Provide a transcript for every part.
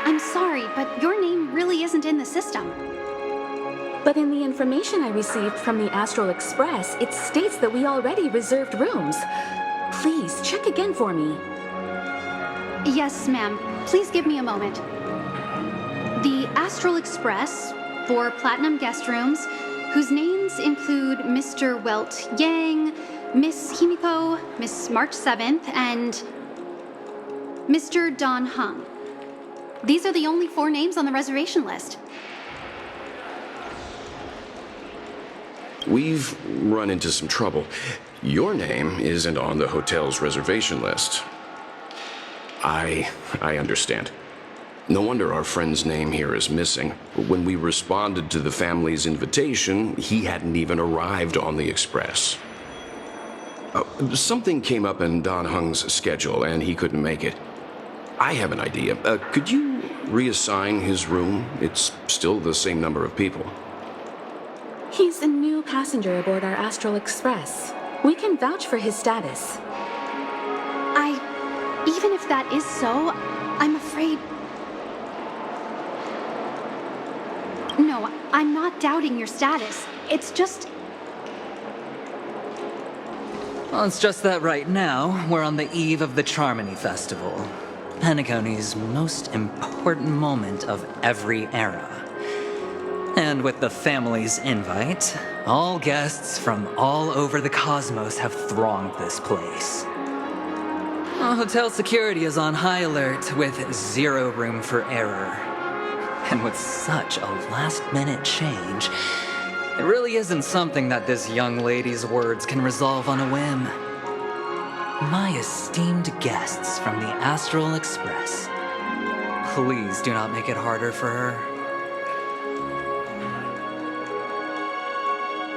I'm sorry, but your name really isn't in the system. But in the information I received from the Astral Express, it states that we already reserved rooms. Please, check again for me. Yes, ma'am. Please give me a moment. The Astral Express, 4 platinum guest rooms, whose names include Mr. Welt Yang, Miss Himiko, Miss March 7th, and Mr. Don Hung. These are the only 4 names on the reservation list. We've run into some trouble. Your name isn't on the hotel's reservation list. I understand. No wonder our friend's name here is missing. When we responded to the family's invitation, he hadn't even arrived on the express. Something came up in Don Hung's schedule, and he couldn't make it. I have an idea. Could you reassign his room? It's still the same number of people. He's a new passenger aboard our Astral Express. We can vouch for his status. Even if that is so, I'm afraid... No, I'm not doubting your status. It's just... Well, it's just that right now, we're on the eve of the Charmony Festival. Penacony's most important moment of every era. And with the family's invite, all guests from all over the cosmos have thronged this place. Hotel security is on high alert with 0 room for error. And with such a last-minute change, it really isn't something that this young lady's words can resolve on a whim. My esteemed guests from the Astral Express, please do not make it harder for her.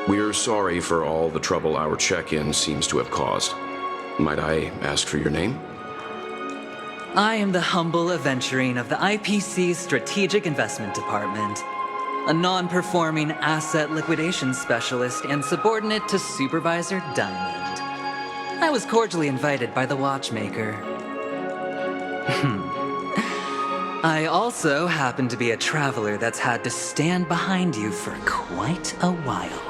We're sorry for all the trouble our check-in seems to have caused. Might I ask for your name? I am the humble aventurine of the IPC's Strategic Investment Department, a non-performing asset liquidation specialist and subordinate to Supervisor Diamond. I was cordially invited by the watchmaker. I also happen to be a traveler that's had to stand behind you for quite a while.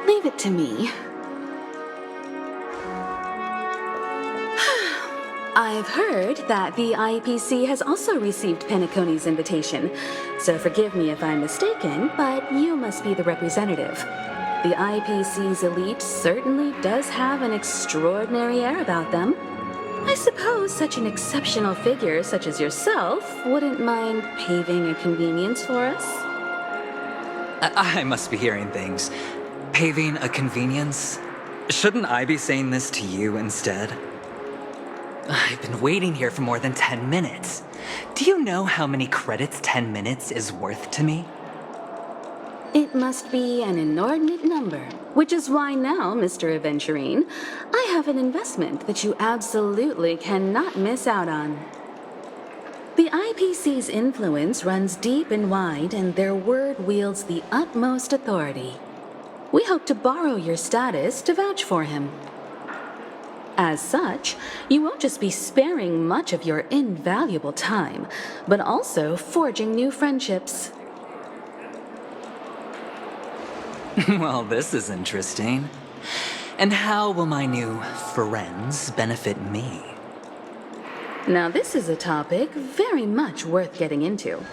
Leave it to me. I've heard that the IPC has also received Penacony's invitation, so forgive me if I'm mistaken, but you must be the representative. The IPC's elite certainly does have an extraordinary air about them. I suppose such an exceptional figure such as yourself wouldn't mind paving a convenience for us? I must be hearing things. Paving a convenience? Shouldn't I be saying this to you instead? I've been waiting here for more than 10 minutes. Do you know how many credits 10 minutes is worth to me? It must be an inordinate number, which is why now, Mr. Aventurine, I have an investment that you absolutely cannot miss out on. The IPC's influence runs deep and wide, and their word wields the utmost authority. We hope to borrow your status to vouch for him. As such, you won't just be sparing much of your invaluable time, but also forging new friendships. Well, this is interesting. And how will my new friends benefit me? Now, this is a topic very much worth getting into.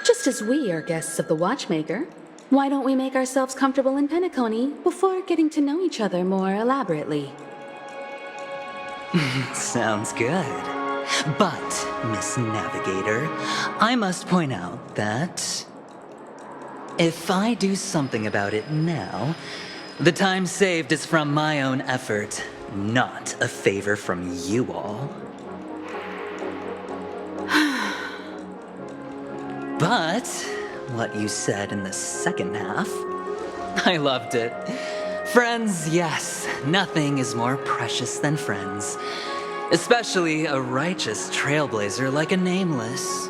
Just as we are guests of the Watchmaker, why don't we make ourselves comfortable in Penacony before getting to know each other more elaborately? Sounds good. But, Miss Navigator, I must point out that if I do something about it now, the time saved is from my own effort, not a favor from you all. But what you said in the second half, I loved it. Friends, yes, nothing is more precious than friends, especially a righteous trailblazer like a Nameless.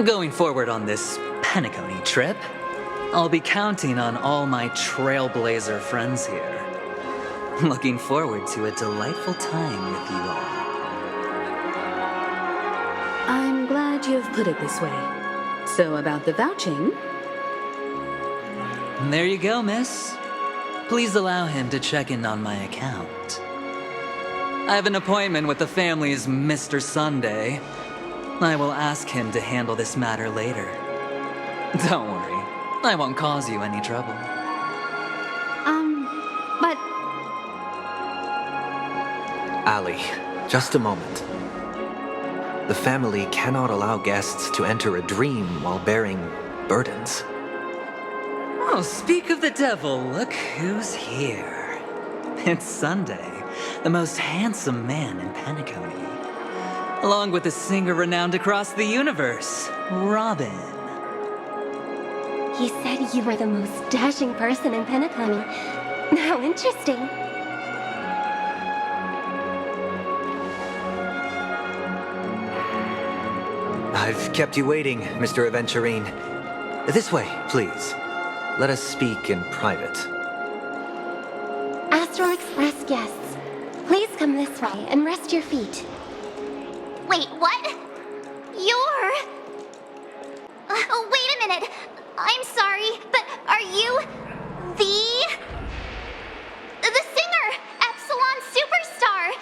Going forward on this Penacony trip, I'll be counting on all my trailblazer friends here. Looking forward to a delightful time with you all. you've put it this way. So about the vouching... There you go, miss. Please allow him to check in on my account. I have an appointment with the family's Mr. Sunday. I will ask him to handle this matter later. Don't worry, I won't cause you any trouble. But Ali, just a moment. The family cannot allow guests to enter a dream while bearing burdens. Oh, speak of the devil, look who's here. It's Sunday, the most handsome man in Penacony. Along with a singer renowned across the universe, Robin. He said you were the most dashing person in Penacony. How interesting. I've kept you waiting, Mr. Aventurine. This way, please. Let us speak in private. Astral Express guests, please come this way and rest your feet. Wait, what? You're... wait a minute. I'm sorry, but are you... The singer, Epsilon Superstar?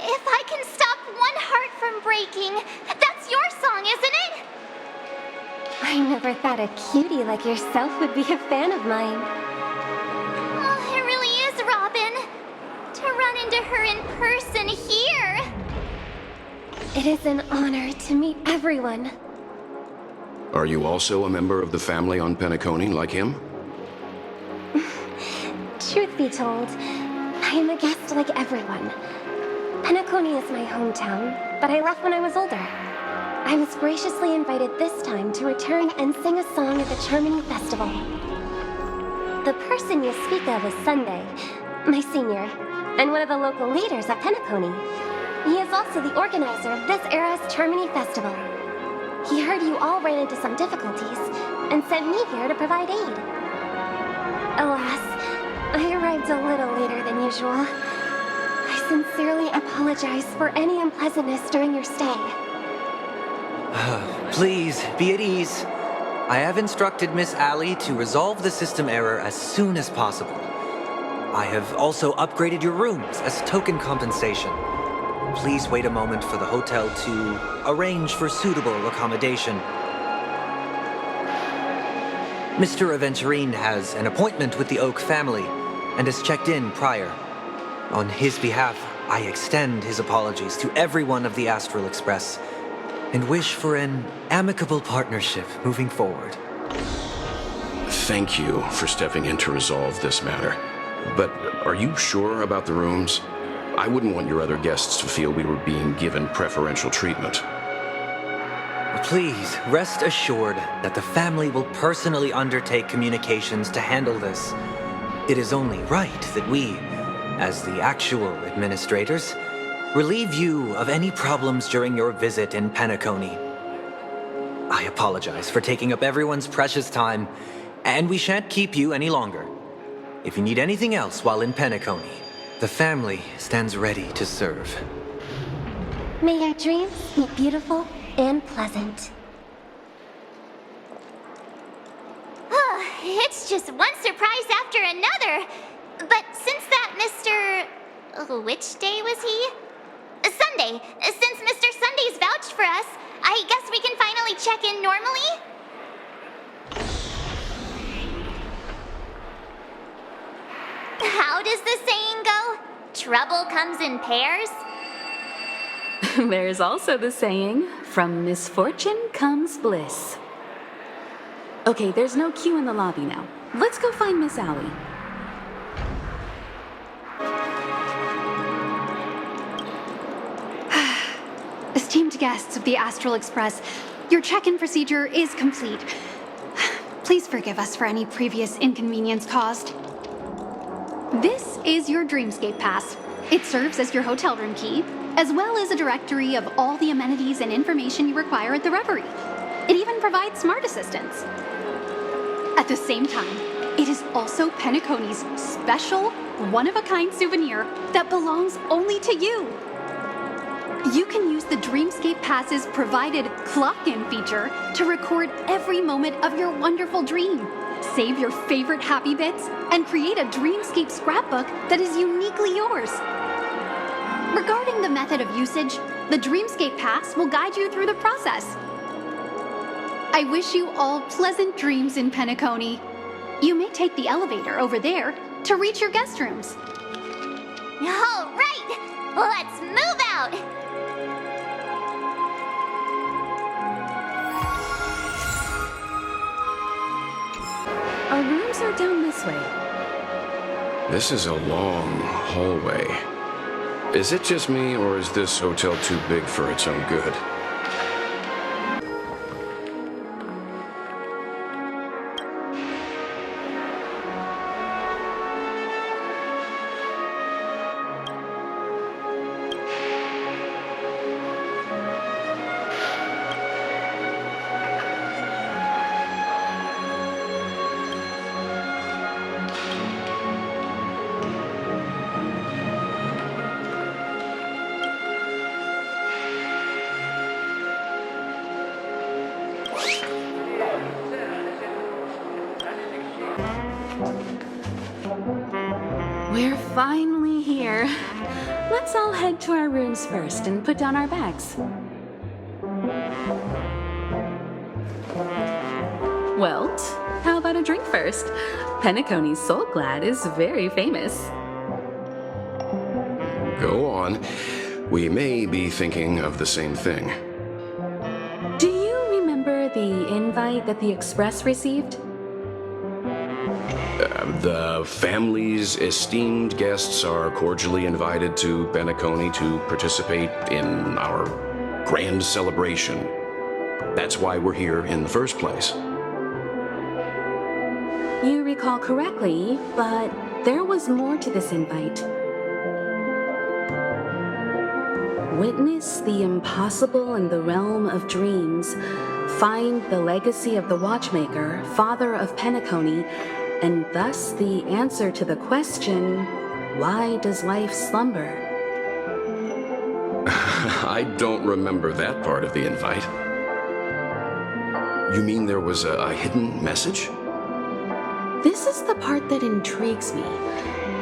If I can stop one heart from breaking, that's your song, isn't it? I never thought a cutie like yourself would be a fan of mine. Oh, it really is, Robin. To run into her in person here. It is an honor to meet everyone. Are you also a member of the family on Penacony like him? Truth be told, I am a guest like everyone. Penacony is my hometown, but I left when I was older. I was graciously invited this time to return and sing a song at the Charmony Festival. The person you speak of is Sunday, my senior, and one of the local leaders at Penacony. He is also the organizer of this era's Charmony Festival. He heard you all ran into some difficulties and sent me here to provide aid. Alas, I arrived a little later than usual. I sincerely apologize for any unpleasantness during your stay. Please, be at ease. I have instructed Miss Ali to resolve the system error as soon as possible. I have also upgraded your rooms as token compensation. Please wait a moment for the hotel to arrange for suitable accommodation. Mr. Aventurine has an appointment with the Oak family and has checked in prior. On his behalf, I extend his apologies to everyone of the Astral Express and wish for an amicable partnership moving forward. Thank you for stepping in to resolve this matter. But are you sure about the rooms? I wouldn't want your other guests to feel we were being given preferential treatment. Please, rest assured that the family will personally undertake communications to handle this. It is only right that we, as the actual administrators, relieve you of any problems during your visit in Penacony. I apologize for taking up everyone's precious time, and we shan't keep you any longer. If you need anything else while in Penacony, the family stands ready to serve. May your dreams be beautiful and pleasant. It's just one surprise after another. But since that Mr... which day was he? Sunday. Since Mr. Sunday's vouched for us, I guess we can finally check in normally? How does the saying go? Trouble comes in pairs? There's also the saying, from misfortune comes bliss. Okay, there's no queue in the lobby now. Let's go find Miss Ali. esteemed guests of the Astral Express, your check-in procedure is complete. Please forgive us for any previous inconvenience caused. This is your Dreamscape Pass. It serves as your hotel room key, as well as a directory of all the amenities and information you require at the Reverie. It even provides smart assistants. At the same time, it is also Penacony's special, one-of-a-kind souvenir that belongs only to you. You can use the Dreamscape Pass's provided clock-in feature to record every moment of your wonderful dream. Save your favorite happy bits and create a Dreamscape scrapbook that is uniquely yours. Regarding the method of usage, the Dreamscape Pass will guide you through the process. I wish you all pleasant dreams in Penacony. You may take the elevator over there to reach your guest rooms. All right, let's move out. Our rooms are down this way. This is a long hallway. Is it just me, or is this hotel too big for its own good? We're finally here. Let's all head to our rooms first and put down our bags. Welt, how about a drink first? Penacony's Soul Glad is very famous. Go on. We may be thinking of the same thing. Do you remember the invite that the Express received? The family's esteemed guests are cordially invited to Penacony to participate in our grand celebration. That's why we're here in the first place. You recall correctly, but there was more to this invite. Witness the impossible in the realm of dreams. Find the legacy of the Watchmaker, father of Penacony, and thus the answer to the question, why does life slumber? I don't remember that part of the invite. You mean there was a hidden message? This is the part that intrigues me.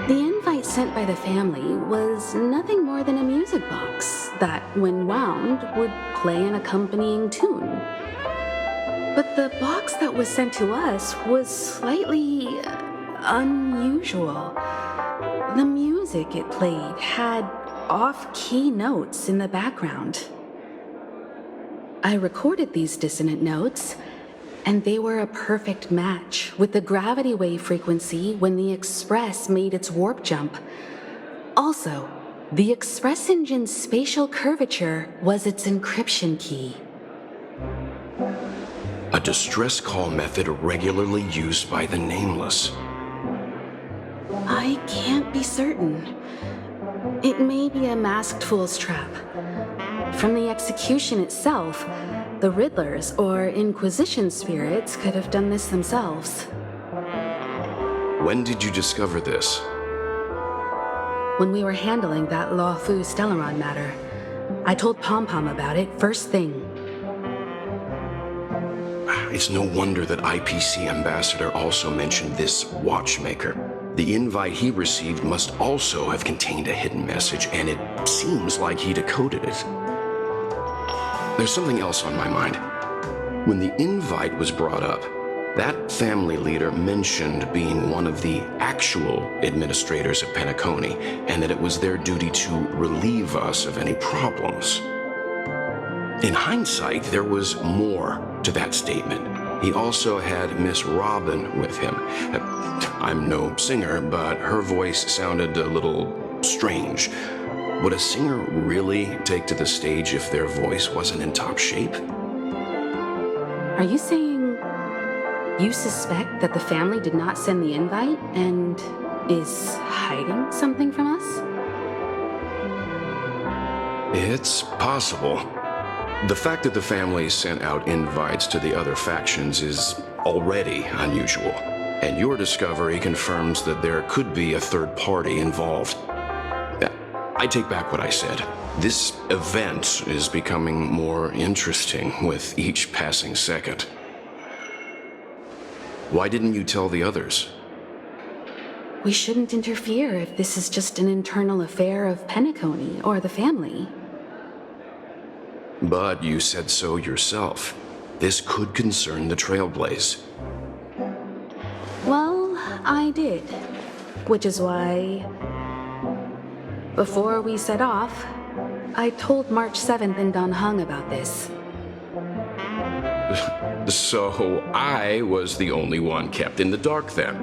The invite sent by the family was nothing more than a music box that, when wound, would play an accompanying tune. But the box that was sent to us was slightly unusual. The music it played had off-key notes in the background. I recorded these dissonant notes, and they were a perfect match with the gravity wave frequency when the Express made its warp jump. Also, the Express engine's spatial curvature was its encryption key. A distress call method regularly used by the Nameless. I can't be certain. It may be a masked fool's trap. From the execution itself, the Riddlers or Inquisition spirits could have done this themselves. When did you discover this? When we were handling that Lawfu Stellaron matter, I told Pom Pom about it first thing. It's no wonder that IPC Ambassador also mentioned this Watchmaker. The invite he received must also have contained a hidden message, and it seems like he decoded it. There's something else on my mind. When the invite was brought up, that family leader mentioned being one of the actual administrators of Penacony, and that it was their duty to relieve us of any problems. In hindsight, there was more to that statement. He also had Miss Robin with him. I'm no singer, but her voice sounded a little strange. Would a singer really take to the stage if their voice wasn't in top shape? Are you saying you suspect that the family did not send the invite and is hiding something from us? It's possible. The fact that the family sent out invites to the other factions is already unusual, and your discovery confirms that there could be a third party involved. I take back what I said. This event is becoming more interesting with each passing second. Why didn't you tell the others? We shouldn't interfere if this is just an internal affair of Penacony or the family. But you said so yourself. This could concern the Trailblaze. Well, I did. Which is why, before we set off, I told March 7th and Don Hung about this. So I was the only one kept in the dark then.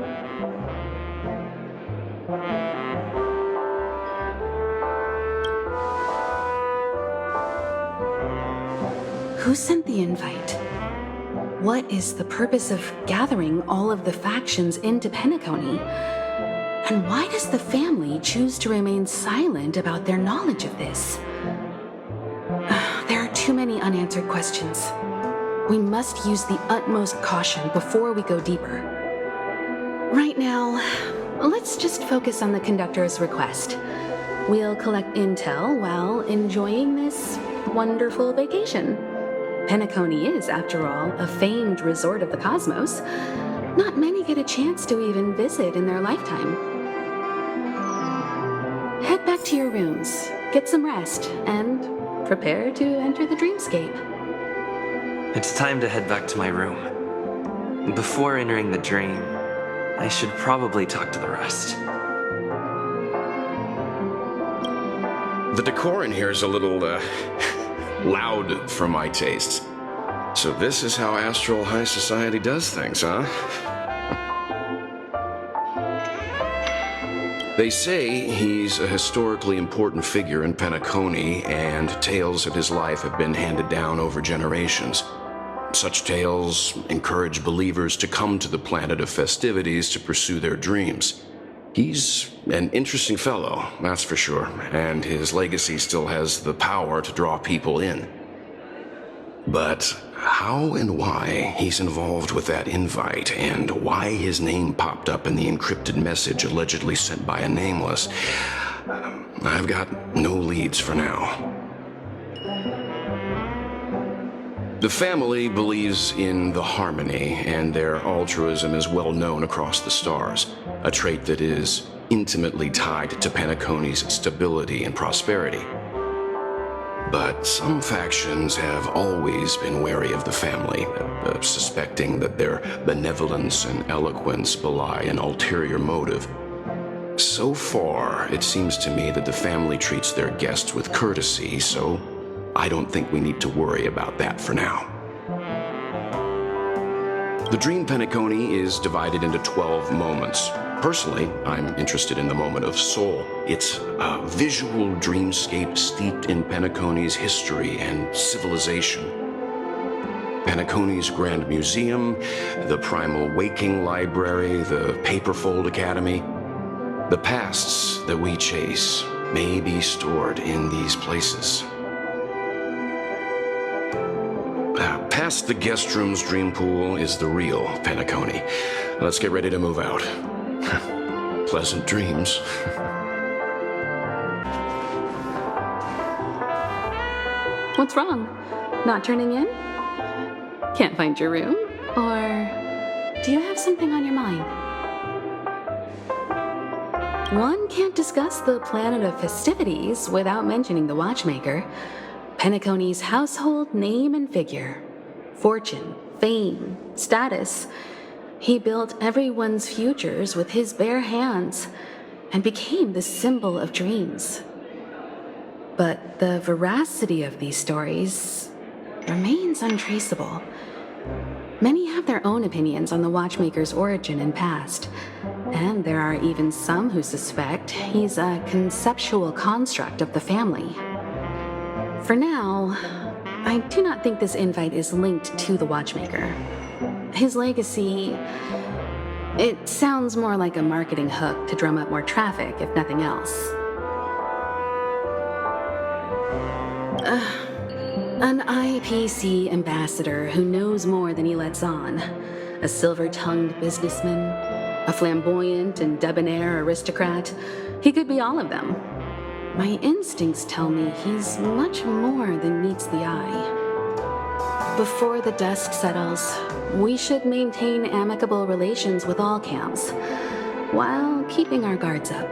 Who sent the invite? What is the purpose of gathering all of the factions into Penacony? And why does the family choose to remain silent about their knowledge of this? There are too many unanswered questions. We must use the utmost caution before we go deeper. Right now, let's just focus on the conductor's request. We'll collect intel while enjoying this wonderful vacation. Penacony is, after all, a famed resort of the cosmos. Not many get a chance to even visit in their lifetime. Head back to your rooms, get some rest, and prepare to enter the dreamscape. It's time to head back to my room. Before entering the dream, I should probably talk to the rest. The decor in here is a little, loud for my tastes. So this is how Astral High Society does things, huh? They say he's a historically important figure in Penacony, and tales of his life have been handed down over generations. Such tales encourage believers to come to the planet of festivities to pursue their dreams. He's an interesting fellow, that's for sure, and his legacy still has the power to draw people in. But how and why he's involved with that invite, and why his name popped up in the encrypted message allegedly sent by a nameless, I've got no leads for now. The family believes in the harmony, and their altruism is well known across the stars, a trait that is intimately tied to Penacony's stability and prosperity. But some factions have always been wary of the family, suspecting that their benevolence and eloquence belie an ulterior motive. So far, it seems to me that the family treats their guests with courtesy, so I don't think we need to worry about that for now. The Dream Penacony is divided into 12 moments. Personally, I'm interested in the moment of Soul. It's a visual dreamscape steeped in Penacony's history and civilization. Penacony's Grand Museum, the Primal Waking Library, the Paperfold Academy. The pasts that we chase may be stored in these places. Past the guest room's dream pool is the real Penacony. Let's get ready to move out. Pleasant dreams. What's wrong? Not turning in? Can't find your room? Or do you have something on your mind? One can't discuss the planet of festivities without mentioning the watchmaker. Penacony's household name and figure. Fortune, fame, status. He built everyone's futures with his bare hands and became the symbol of dreams. But the veracity of these stories remains untraceable. Many have their own opinions on the watchmaker's origin and past, and there are even some who suspect he's a conceptual construct of the family. For now, I do not think this invite is linked to the watchmaker. His legacy, it sounds more like a marketing hook to drum up more traffic, if nothing else. An IPC ambassador who knows more than he lets on. A silver-tongued businessman. A flamboyant and debonair aristocrat. He could be all of them. my instincts tell me he's much more than meets the eye. Before the dust settles, we should maintain amicable relations with all camps, while keeping our guards up.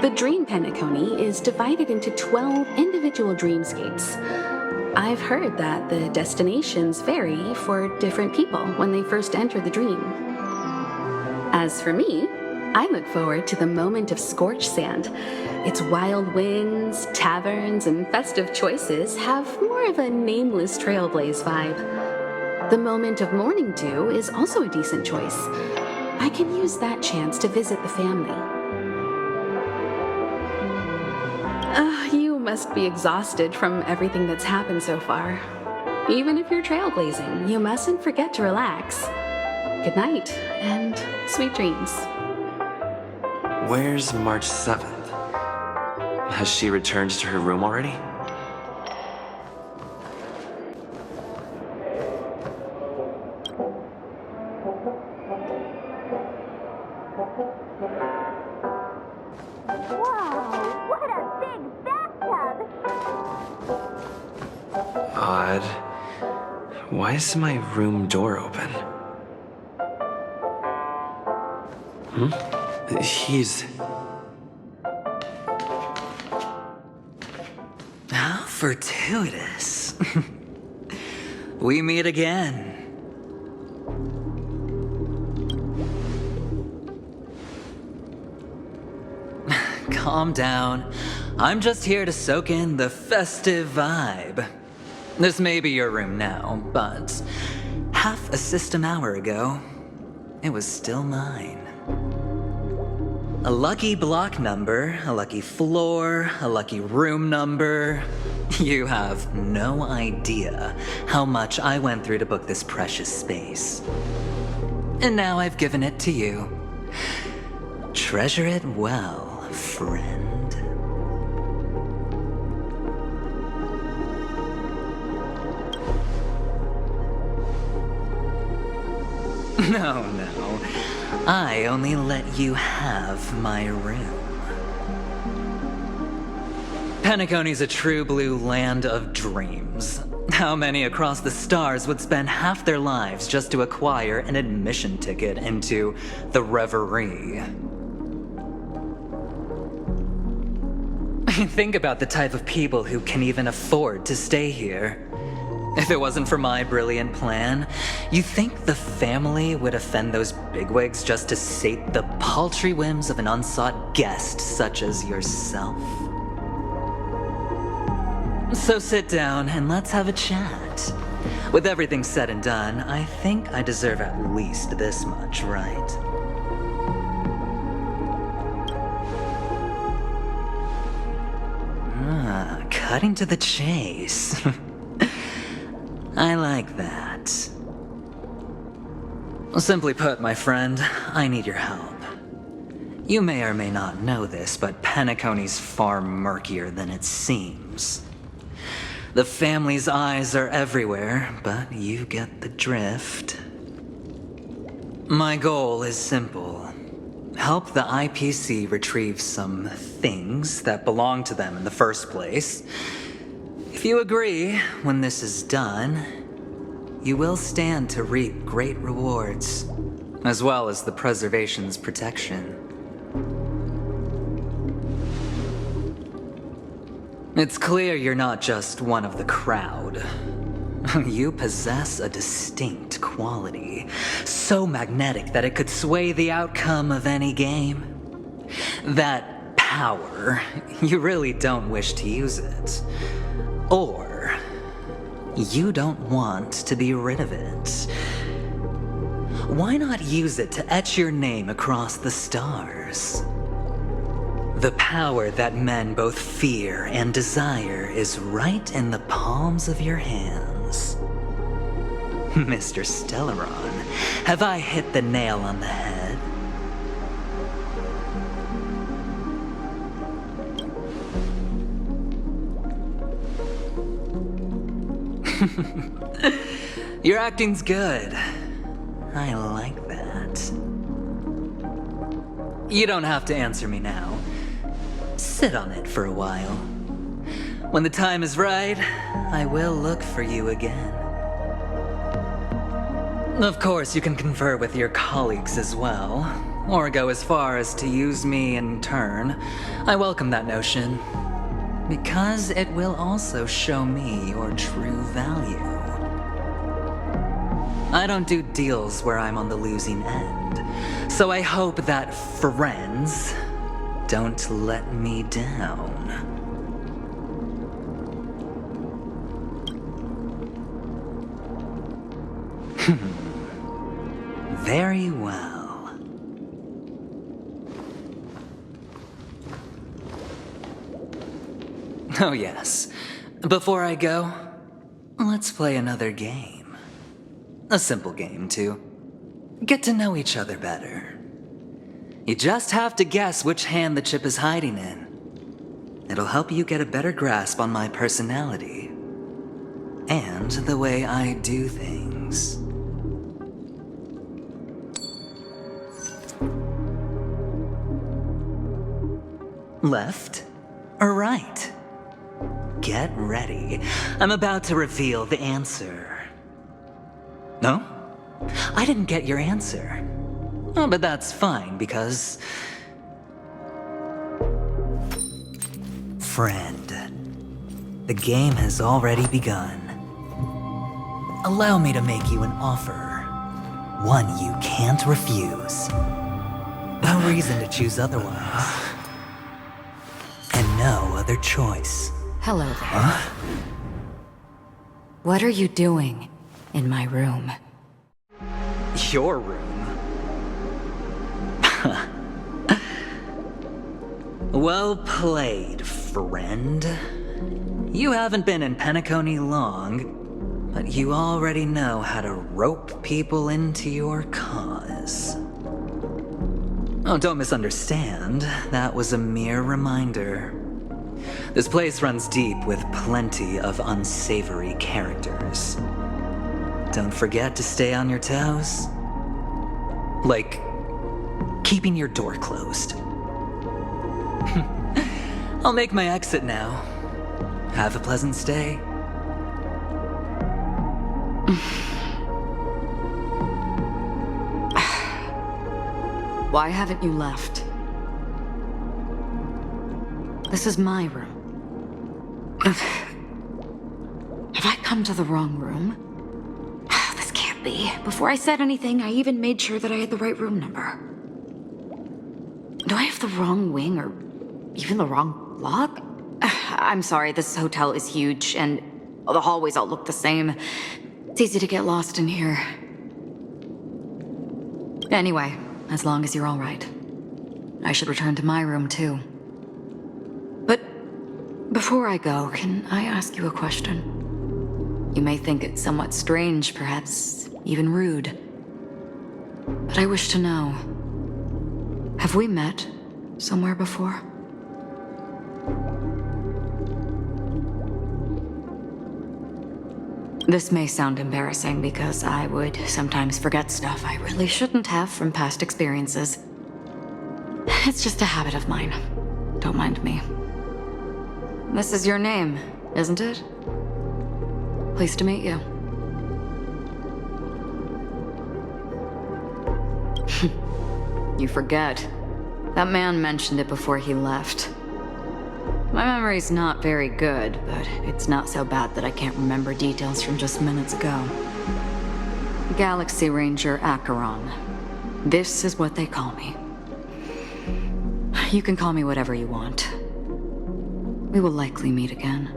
The Dream Penacony is divided into 12 individual dreamscapes. I've heard that the destinations vary for different people when they first enter the dream. As for me, I look forward to the moment of scorched sand. Its wild winds, taverns, and festive choices have more of a nameless Trailblaze vibe. The moment of morning dew is also a decent choice. I can use that chance to visit the family. You must be exhausted from everything that's happened so far. Even if you're trailblazing, you mustn't forget to relax. Good night, and sweet dreams. Where's March 7th? Has she returned to her room already? Whoa, what a big bathtub! Odd. Why is my room door open? He's... How fortuitous. We meet again. Calm down. I'm just here to soak in the festive vibe. This may be your room now, but half a system hour ago, it was still mine. A lucky block number, a lucky floor, a lucky room number. You have no idea how much I went through to book this precious space. And now I've given it to you. Treasure it well, friend. No. I only let you have my room. Penacony's a true blue land of dreams. How many across the stars would spend half their lives just to acquire an admission ticket into the Reverie? Think about the type of people who can even afford to stay here. If it wasn't for my brilliant plan, you think the family would offend those bigwigs just to sate the paltry whims of an unsought guest such as yourself? So sit down and let's have a chat. With everything said and done, I think I deserve at least this much, right? Cutting to the chase. I like that. Simply put, my friend, I need your help. You may or may not know this, but Penacony's far murkier than it seems. The family's eyes are everywhere, but you get the drift. My goal is simple. Help the IPC retrieve some things that belong to them in the first place. If you agree, when this is done, you will stand to reap great rewards, as well as the preservation's protection. It's clear you're not just one of the crowd. You possess a distinct quality, so magnetic that it could sway the outcome of any game. That power, you really don't wish to use it. Or, you don't want to be rid of it. Why not use it to etch your name across the stars? The power that men both fear and desire is right in the palms of your hands. Mr. Stellaron, have I hit the nail on the head? Your acting's good. I like that. You don't have to answer me now. Sit on it for a while. When the time is right, I will look for you again. Of course, you can confer with your colleagues as well, or go as far as to use me in turn. I welcome that notion, because it will also show me your true value. I don't do deals where I'm on the losing end, so I hope that friends don't let me down. Very well. Oh yes. Before I go, let's play another game. A simple game to get to know each other better. You just have to guess which hand the chip is hiding in. It'll help you get a better grasp on my personality and the way I do things. Left or right? Get ready. I'm about to reveal the answer. No? I didn't get your answer. Oh, but that's fine, because... Friend, the game has already begun. Allow me to make you an offer. One you can't refuse. No reason to choose otherwise. And no other choice. Hello there. What are you doing in my room? Your room? Well played, friend. You haven't been in Penacony long, but you already know how to rope people into your cause. Oh, don't misunderstand. That was a mere reminder. This place runs deep with plenty of unsavory characters. Don't forget to stay on your toes. Like, keeping your door closed. I'll make my exit now. Have a pleasant stay. Why haven't you left? This is my room. Have I come to the wrong room? This can't be. Before I said anything, I even made sure that I had the right room number. Do I have the wrong wing or even the wrong lock? I'm sorry, this hotel is huge and the hallways all look the same. It's easy to get lost in here. Anyway, as long as you're all right. I should return to my room too. But before I go, can I ask you a question? You may think it somewhat strange, perhaps even rude. But I wish to know, have we met somewhere before? This may sound embarrassing because I would sometimes forget stuff I really shouldn't have from past experiences. It's just a habit of mine. Don't mind me. This is your name, isn't it? Pleased to meet you. You forget. That man mentioned it before he left. My memory's not very good, but it's not so bad that I can't remember details from just minutes ago. Galaxy Ranger Acheron. This is what they call me. You can call me whatever you want. We will likely meet again.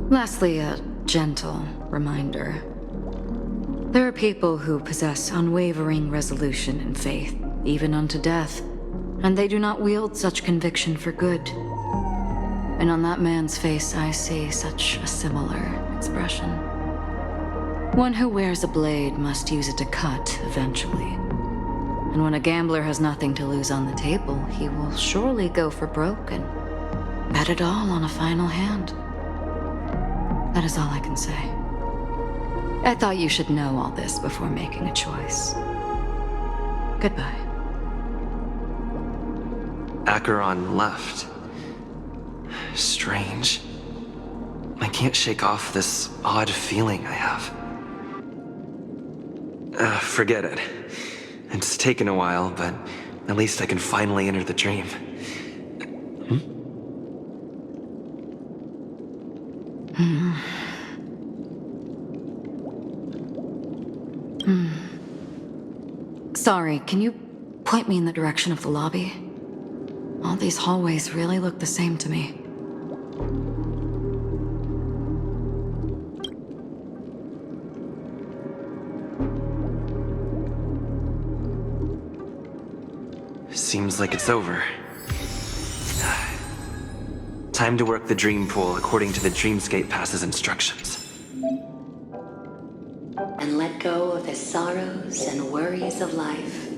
Lastly, a gentle reminder. There are people who possess unwavering resolution and faith, even unto death, and they do not wield such conviction for good. And on that man's face, I see such a similar expression. One who wears a blade must use it to cut eventually. And when a gambler has nothing to lose on the table, he will surely go for broke and bet it all on a final hand. That is all I can say. I thought you should know all this before making a choice. Goodbye. Acheron left. Strange. I can't shake off this odd feeling I have. Forget it. It's taken a while, but at least I can finally enter the dream. Sorry, can you point me in the direction of the lobby? All these hallways really look the same to me. Seems like it's over. Time to work the dream pool according to the Dreamscape Pass's instructions. And let go of the sorrows and worries of life.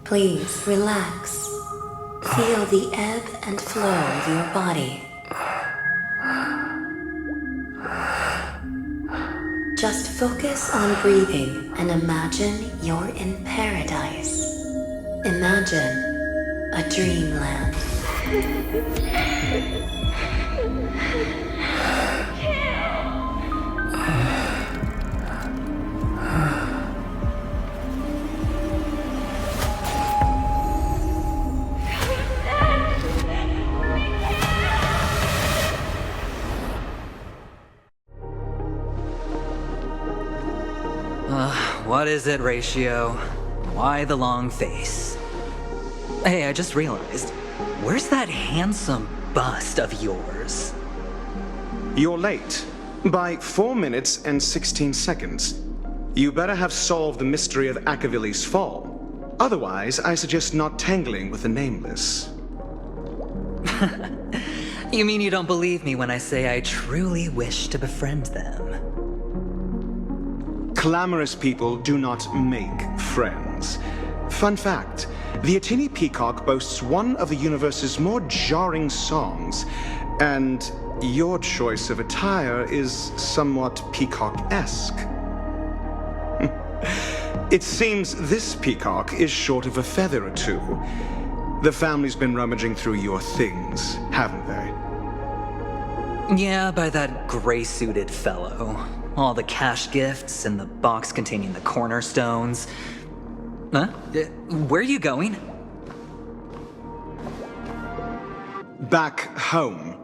Please relax. Feel the ebb and flow of your body. Just focus on breathing and imagine you're in paradise. Imagine a dreamland. What is it, Ratio? Why the long face? Hey, I just realized, where's that handsome bust of yours? You're late. By 4 minutes and 16 seconds. You better have solved the mystery of Akavili's fall. Otherwise, I suggest not tangling with the nameless. You mean you don't believe me when I say I truly wish to befriend them? Clamorous people do not make friends. Fun fact, the Atini Peacock boasts one of the universe's more jarring songs, and your choice of attire is somewhat peacock-esque. It seems this peacock is short of a feather or two. The family's been rummaging through your things, haven't they? Yeah, by that gray-suited fellow. All the cash gifts and the box containing the cornerstones. Huh? Where are you going? Back home.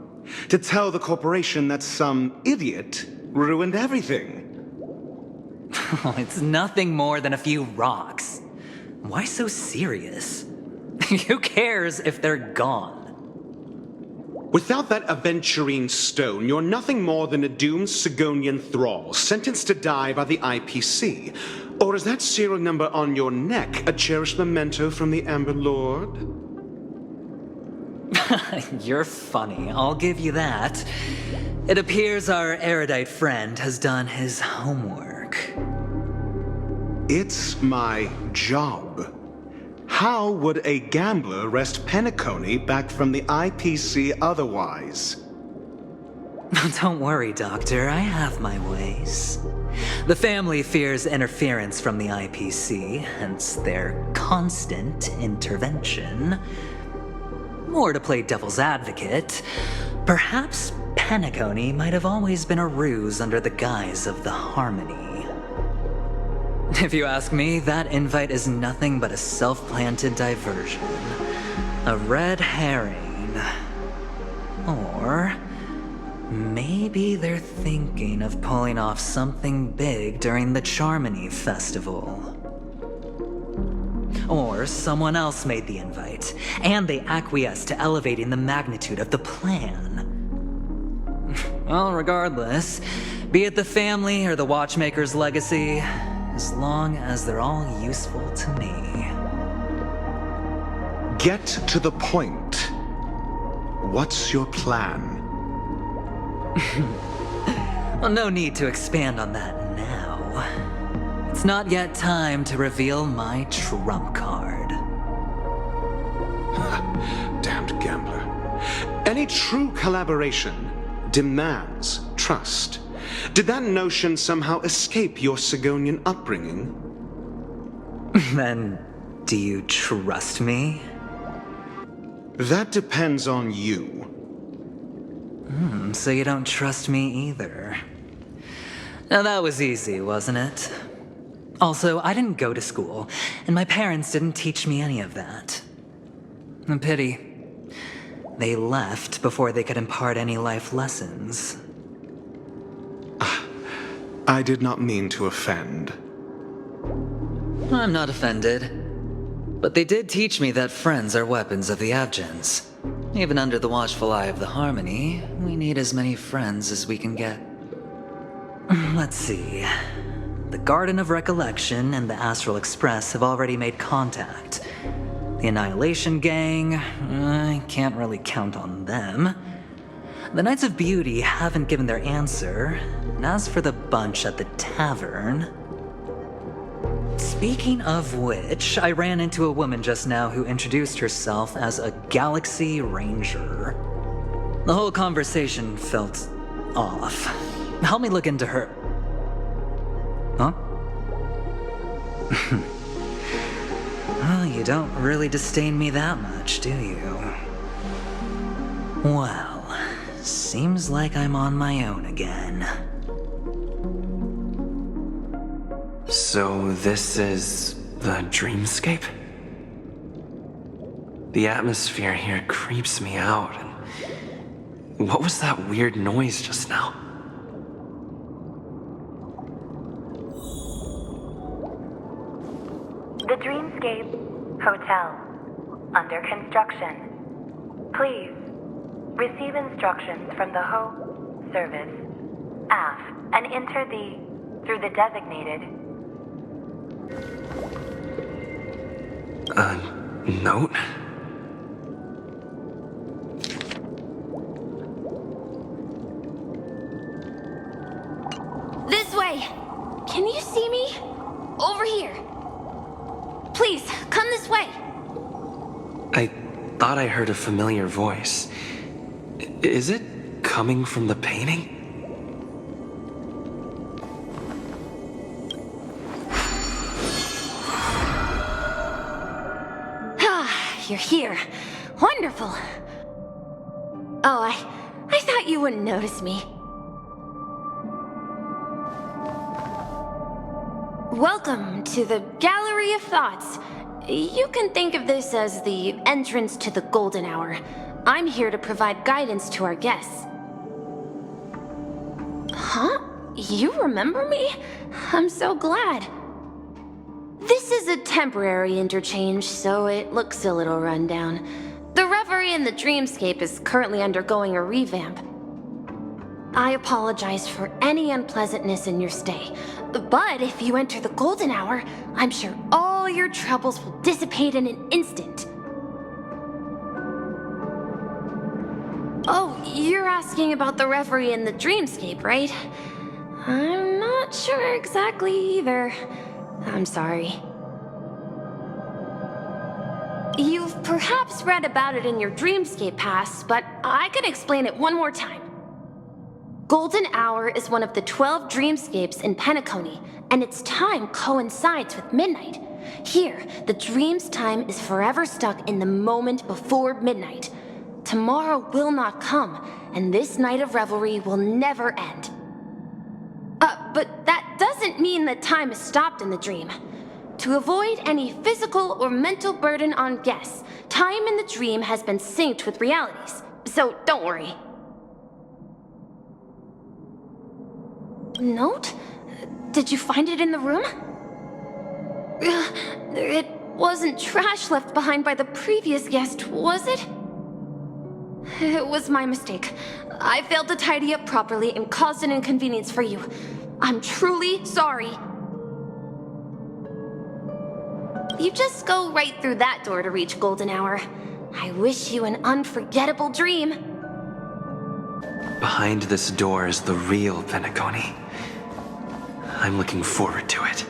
To tell the corporation that some idiot ruined everything. It's nothing more than a few rocks. Why so serious? Who cares if they're gone? Without that aventurine stone, you're nothing more than a doomed Sigonian thrall, sentenced to die by the IPC. Or is that serial number on your neck a cherished memento from the Amber Lord? You're funny, I'll give you that. It appears our erudite friend has done his homework. It's my job. How would a gambler wrest Penacony back from the IPC otherwise? Don't worry, Doctor, I have my ways. The family fears interference from the IPC, hence their constant intervention. Or to play devil's advocate, perhaps Penacony might have always been a ruse under the guise of the Harmony. If you ask me, that invite is nothing but a self-planted diversion. A red herring. Or maybe they're thinking of pulling off something big during the Charmony Festival. Or someone else made the invite, and they acquiesced to elevating the magnitude of the plan. Well, regardless, be it the family or the Watchmaker's legacy, as long as they're all useful to me. Get to the point. What's your plan? Well, no need to expand on that now. It's not yet time to reveal my trump card. Damned gambler. Any true collaboration demands trust. Did that notion somehow escape your Sigonian upbringing? Then, do you trust me? That depends on you. So you don't trust me either. Now that was easy, wasn't it? Also, I didn't go to school, and my parents didn't teach me any of that. A pity. They left before they could impart any life lessons. I did not mean to offend. I'm not offended. But they did teach me that friends are weapons of the Abgens. Even under the watchful eye of the Harmony, we need as many friends as we can get. Let's see. The Garden of Recollection and the Astral Express have already made contact. The Annihilation Gang, I can't really count on them. The Knights of Beauty haven't given their answer. And as for the bunch at the tavern... Speaking of which, I ran into a woman just now who introduced herself as a Galaxy Ranger. The whole conversation felt off. Help me look into her... Huh? Well, you don't really disdain me that much, do you? Well, seems like I'm on my own again. So this is the dreamscape? The atmosphere here creeps me out. And what was that weird noise just now? The Dreamscape Hotel, under construction. Please, receive instructions from the Ho service, AF, and enter through the designated... Note? This way! Can you see me? Over here. Please, come this way. I thought I heard a familiar voice. Is it coming from the painting? You're here. Wonderful. Oh, I thought you wouldn't notice me. Welcome to the Gallery of Thoughts. You can think of this as the entrance to the Golden Hour. I'm here to provide guidance to our guests. Huh? You remember me? I'm so glad. This is a temporary interchange, so it looks a little rundown. The Reverie in the Dreamscape is currently undergoing a revamp. I apologize for any unpleasantness in your stay, but if you enter the Golden Hour, I'm sure all your troubles will dissipate in an instant. Oh, you're asking about the Reverie in the Dreamscape, right? I'm not sure exactly either. I'm sorry. You've perhaps read about it in your Dreamscape Pass, but I can explain it one more time. Golden Hour is one of the 12 dreamscapes in Penacony, and its time coincides with midnight. Here, the dream's time is forever stuck in the moment before midnight. Tomorrow will not come, and this night of revelry will never end. But that doesn't doesn't mean that time is stopped in the dream. To avoid any physical or mental burden on guests, time in the dream has been synced with realities. So don't worry. Note? Did you find it in the room? It wasn't trash left behind by the previous guest, was it? It was my mistake. I failed to tidy up properly and caused an inconvenience for you. I'm truly sorry. You just go right through that door to reach Golden Hour. I wish you an unforgettable dream. Behind this door is the real Penacony. I'm looking forward to it.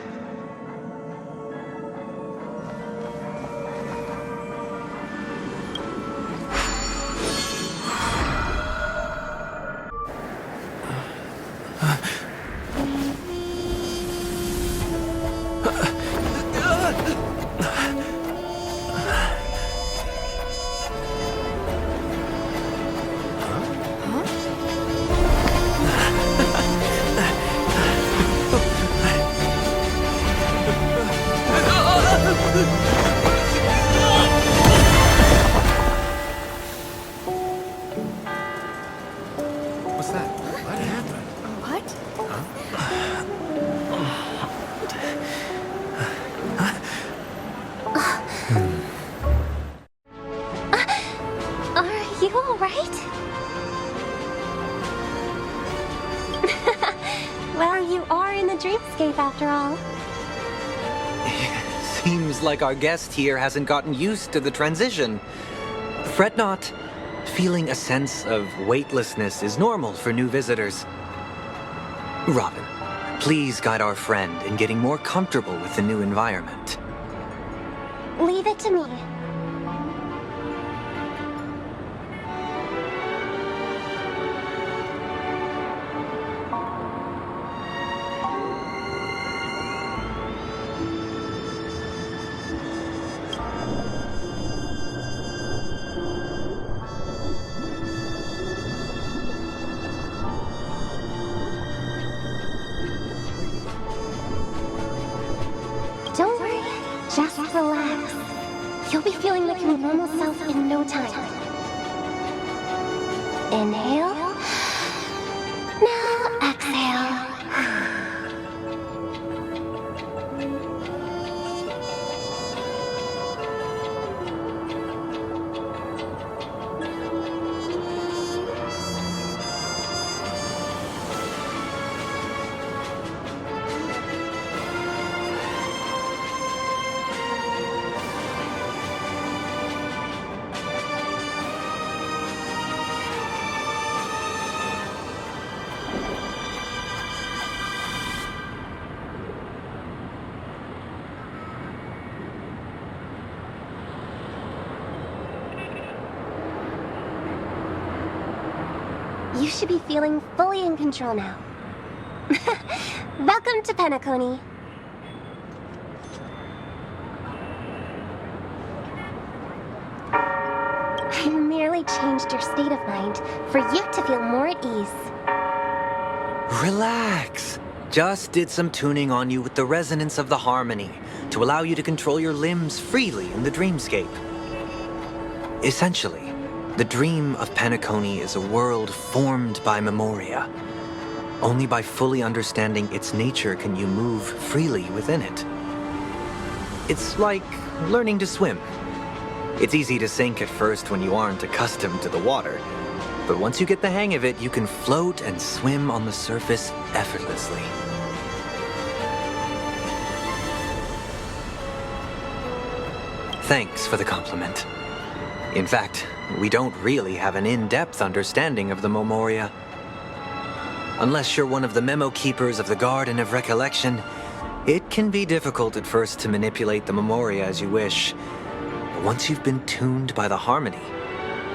What's that? What happened? Are you alright? Well, you are in the dreamscape after all. Seems like our guest here hasn't gotten used to the transition. Fret not. Feeling a sense of weightlessness is normal for new visitors. Robin, please guide our friend in getting more comfortable with the new environment. Leave it to me. Don't worry, just relax. You'll be feeling like your normal self in no time. Inhale. Now exhale. You should be feeling fully in control now. Welcome to Penacony. I merely changed your state of mind for you to feel more at ease. Relax. Just did some tuning on you with the resonance of the harmony to allow you to control your limbs freely in the dreamscape. Essentially, the dream of Penacony is a world formed by memoria. Only by fully understanding its nature can you move freely within it. It's like learning to swim. It's easy to sink at first when you aren't accustomed to the water, but once you get the hang of it, you can float and swim on the surface effortlessly. Thanks for the compliment. In fact, we don't really have an in-depth understanding of the memoria. Unless you're one of the memo keepers of the Garden of Recollection, it can be difficult at first to manipulate the memoria as you wish. But once you've been tuned by the harmony,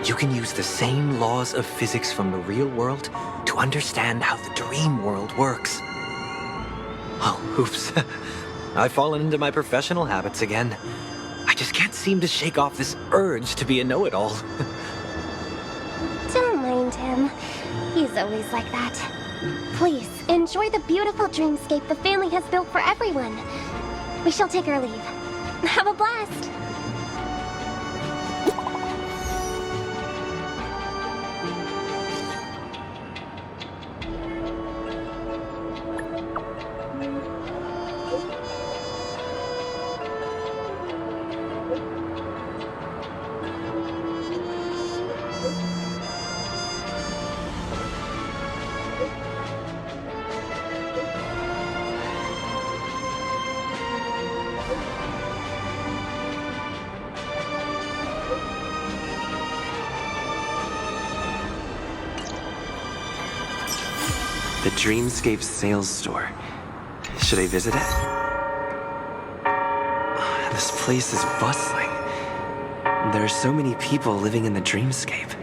you can use the same laws of physics from the real world to understand how the dream world works. Oh, oops. I've fallen into my professional habits again. I just can't seem to shake off this urge to be a know-it-all. Don't mind him. He's always like that. Please, enjoy the beautiful dreamscape the family has built for everyone. We shall take our leave. Have a blast! The Dreamscape sales store. Should I visit it? This place is bustling. There are so many people living in the Dreamscape.